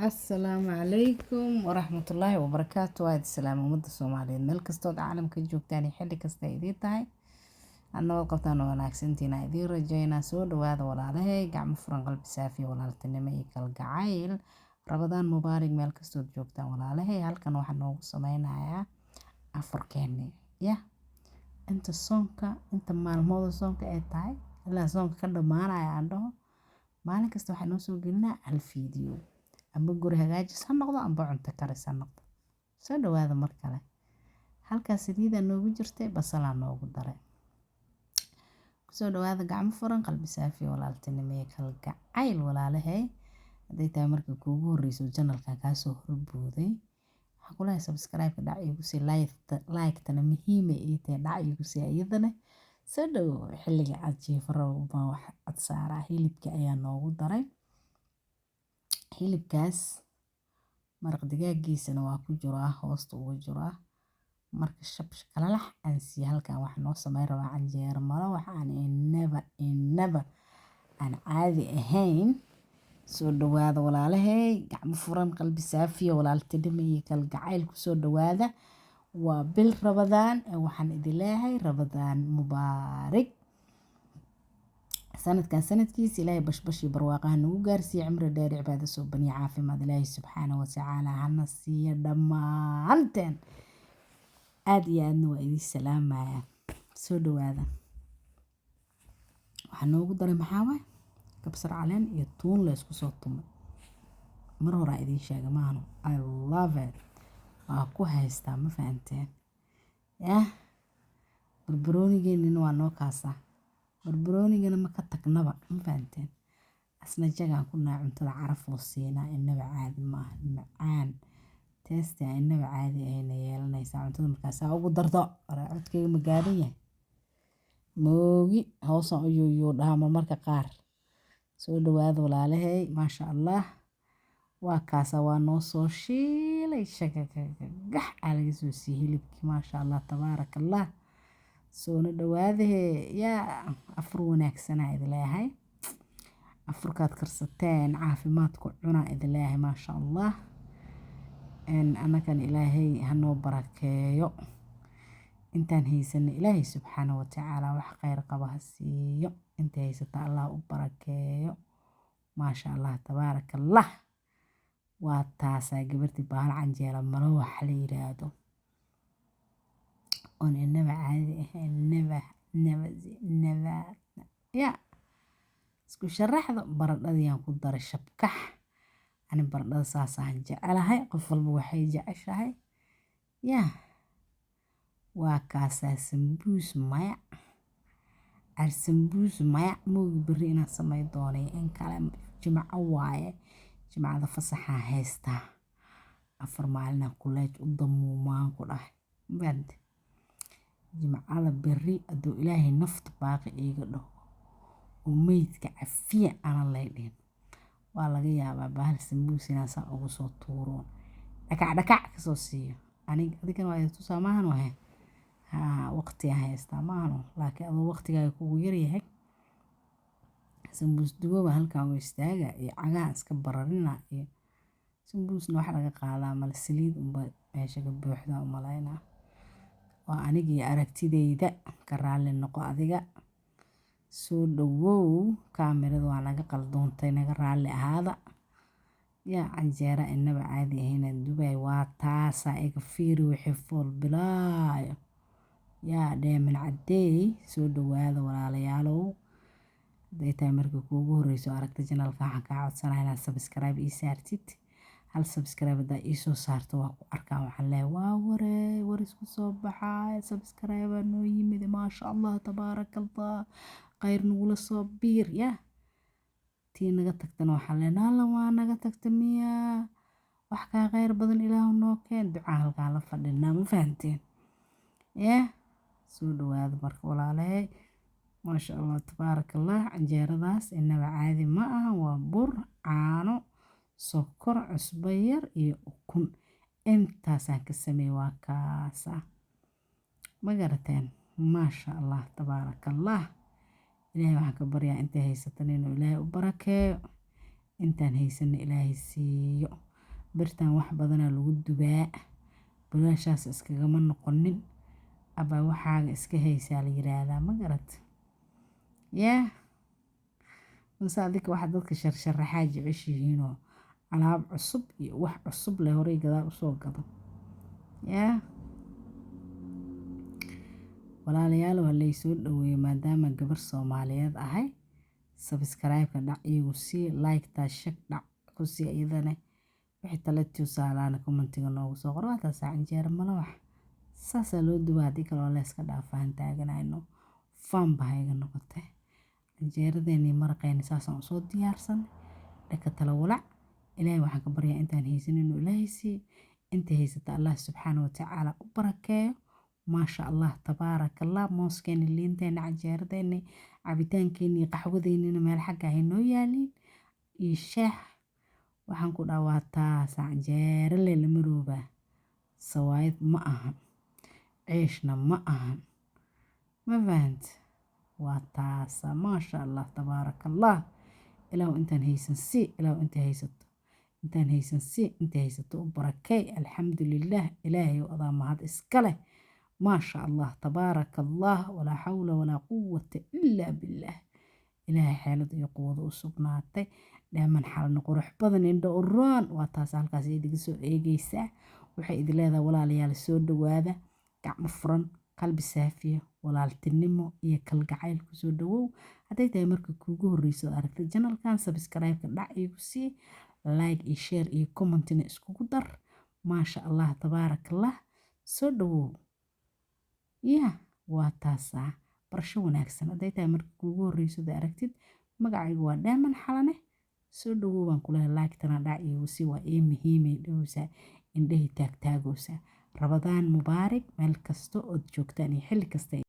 Asalaamu calaykum waraxmatullaahi wabarakaatu. Waad salaamo ummadda Soomaaliyeed meel kastood caalamka joogtaan iyo xilli kasta ay idiin tahay. Annagoo qabtaan oo wanaagsantiina idiin rajaynaa soo dhawaada walaalahay gacmo furan qalbi saafi walaaltinimo iyo kalgacayl. Rabadaan mubaarak meel kastood joogtaan walaalahay. Halkan waxaan noogu sameynayaa afurkeeni inta maalmooda soonka ay tahay ilaa soonka ka dhamaanaya aan dhaho maalin kasta waxaan noo soo gelinaa hal fiidiyoo amba guri hagaajis ha noqdo amba cunto karis ha noqdo. Soo dhawaada mar kale. Halkaas saliida noogu jirtay basalaa noogu daray. Soo dhawaada gacmo furan qalbi saafi walaaltinimo iyo kalgacayl walaalahay. Haday tahay markii kuugu horeyso channelka ka soo horbuuday waxaa ku leeyahay subscribe dhac igu sii like tana muhiim ay tahay dhac igu sii iyadana soo dhawo xilliga aad jiifaro baan wax cad saaraa hilibka ayaa noogu daray. Hilibkaas maraq digaagiisana waa ku jiraa hoosta ugu jiraa marka kalalax aan sii halkan wax noo sameyn rabaa canjeero malo waxaan inaba aan caadi ahayn. Soo dhawaada walaalahay gacmo furan qalbi saafi walaaltinimo iyo kalgacayl ku soo dhawaada. Waa bil Rabadaan waxaan idin leeyahay Rabadaan mubaarak. sanadkiisa ilaahay bashbash iyo barwaaqo nagu gaarsiiyo cimri dheer cibaado soo baniya caafimaad ilaahay subxaanahu wa tacaala hana siiyo dhammaanteen. aad iyo aadna waa idin salaamaya. Soo dhawaada. Waxaan noogu daray maxaa waay kabsar caleen iyo tuun la isku soo tumay. Mar hore idin sheega maano I love it. Waa ku haystaa ma fahanteen barbaroonigeennina waa noo kaasaa barbaroonigana ma ka tagnaba ma fahanteen asna jagaan ku naa cuntada caraf oo siinaa inaba caadi maaha macaan taste inaba caadi ayna yeelanaysaa cuntada markaas ugu dardo codkayga ma gaarin yahay moogi hoosan uyuu dhaama marka qaar. Soo dhawaada walaalahay maasha Allah waa kaasa waa noo soo shiilay shagagax laga soo sii hilibkii maasha Allah tabaarakallah. soo dhawaada yaa afur wanaagsanaa idin leeyahay afurkaad karsateen caafimaadku cunaa idin leeyahay maasha Allah. Anakan ilaahay hanoo barakeeyo intaan haysana ilaahay subxaanahu wa tacaala wax khayr qaba ha siiyo inta haysata Allah u barakeeyo maasha Allah tabaarakallah. waa taasaa gabartii bahal canjeera malo wax la yiraahdo on inaba caadi ahayn naba isku sharaxdo baradhadiyaan ku daray shabkax ani baradhada saasaan jecelahay qof walba waxay jeceshahay waa kaasaa sambuus maya moogi beri inaan samay doonay in kale jimco waaye jimcada fasaxa haystaa afar maalina kuleej u damuumaan ku dhahay bad jimcada beri adoo ilaahay nafta baaqi iiga dhaho oo meydka cafiya ana leedhin waa laga yaabaa bahal sambuus inaan saa ugu soo tuuro dhakac ka soo siiyo adigana waa idin tusaa maahan wahay waqti haystaa maahan laakiin adoo waqtigaaga kugu yar yahay sambuus duwaba halkan u istaaga iyo cagaan iska bararina iyo sambuusna wax laga qaadaa mal saliid unba meesha ka buuxda u malaynaa waa anigii aragtidayda ka raali noqo adiga. Soo dhawow kaamirada waa naga qaldoontay naga raali ahaada canjeera inaba caadi ahayn dubay waa taasaa iga fiiri wixii fool bilaayo dheeman cadeey. soo dhawaada walaalayaalow haday tahay markii kuugu horeyso aragta channelka waxaan kaa codsanayaa inaad subscribe ii saartid hal subscribe hadaa ii soo saarto waa ku arkaa waxaan leeyahay war isku soo baxay subscribe noo yimid maasha Allah tabaarakallah khayr nagula soo biir tii naga tagtana waxaan leenahay alla waa naga tagta miyaa wax kaa khayr badan ilaahu noo keen ducaa halkaa la fadhinaa ma fahanteen soo dhawaada marka walaalahay maasha Allah tabaarakallah canjeeradaas inaba caadi ma aha waa bur caano sokor cusbo yar iyo ukun intaasaan ka sameeyay waa kaasa ma garateen maasha Allah tabaarakallah. ilaahay waxaan ka baryaa inta haysatan inuu ilaahay u barakeeyo intaan haysana ilaahay siiyo birtan wax badanaa lagu dubaa bulaashaas iskagama noqonin abaa waxaaga iska haysaa la yiraahdaa ma garat yaa mase adika waxa dadka sharsharaxaa jeceshihiinoo alaab cusub iyo wax cusub leh horey gadaal usoo gado yaa walaalayaal waa laysoo dhaweeyey maadaama gabar Soomaaliyeed ahay subscribe-ka dhac iigu sii like-taa shag dhac ku sii iyadana wixii tale tusaalaana commentiga noogu soo qor waa taas canjeero malawax saasaa loo dubaa haddii kale waa la iska dhaafaan taaganayno faan baa iga noqotay canjeeradeennii maraqeeni saasaan usoo diyaarsanay dhaka tala walac ilaahay waxaan ka baryaa intaan haysan inuu ilaahay siiyo inta haysata allah subxaana watacaala u barakeeyo maasha allah tabaarakallah mooskeeni liinteeni canjeeradeeni cabitaankeeni qaxwadeennina meel xagga ay noo yaaliin iyo shaah waxaan ku dhawaataa canjeero le lama roobaa sawaayad ma ahan ceeshna ma ahan ma fahant waa taasa maasha allah tabaarakallah ilaahu intaan haysan si ilaahu inta haysato intaan haysan si inta haysato u barakay alxamdulilah ilaahay adaa mahad iska leh ما شاء الله تبارك الله ولا حول ولا قوة إلا بالله إلهي حالد يقوض وسبناتي دائما حال نقرح بضن عند أوران واتاسال كاسي ديسو إيجيسا وحي إذ هذا ولا ليال السود وهذا قاع مفرن قلب سافية ولا التنمو إيا كالقعيل كسود وو هذا يتامرك كوغو الرئيسو أردت الجنال كان سبسكرايب كالدع إيجوسي لايك إي شير إي كومنتين إسكو قدر ما شاء الله تبارك الله سود وو yaa waa taasaa barasho wanaagsan hadday tahay marka kuugu horreyso da aragtid magacaygu waa Dheeman Xalane soo dhawow baan ku leeyahay like-tana dhac iyo si waa muhiimay dhowsa indhahi taagtaagoosa rabadaan mubaarak meel kasto ood joogtaan iyo xilli kasta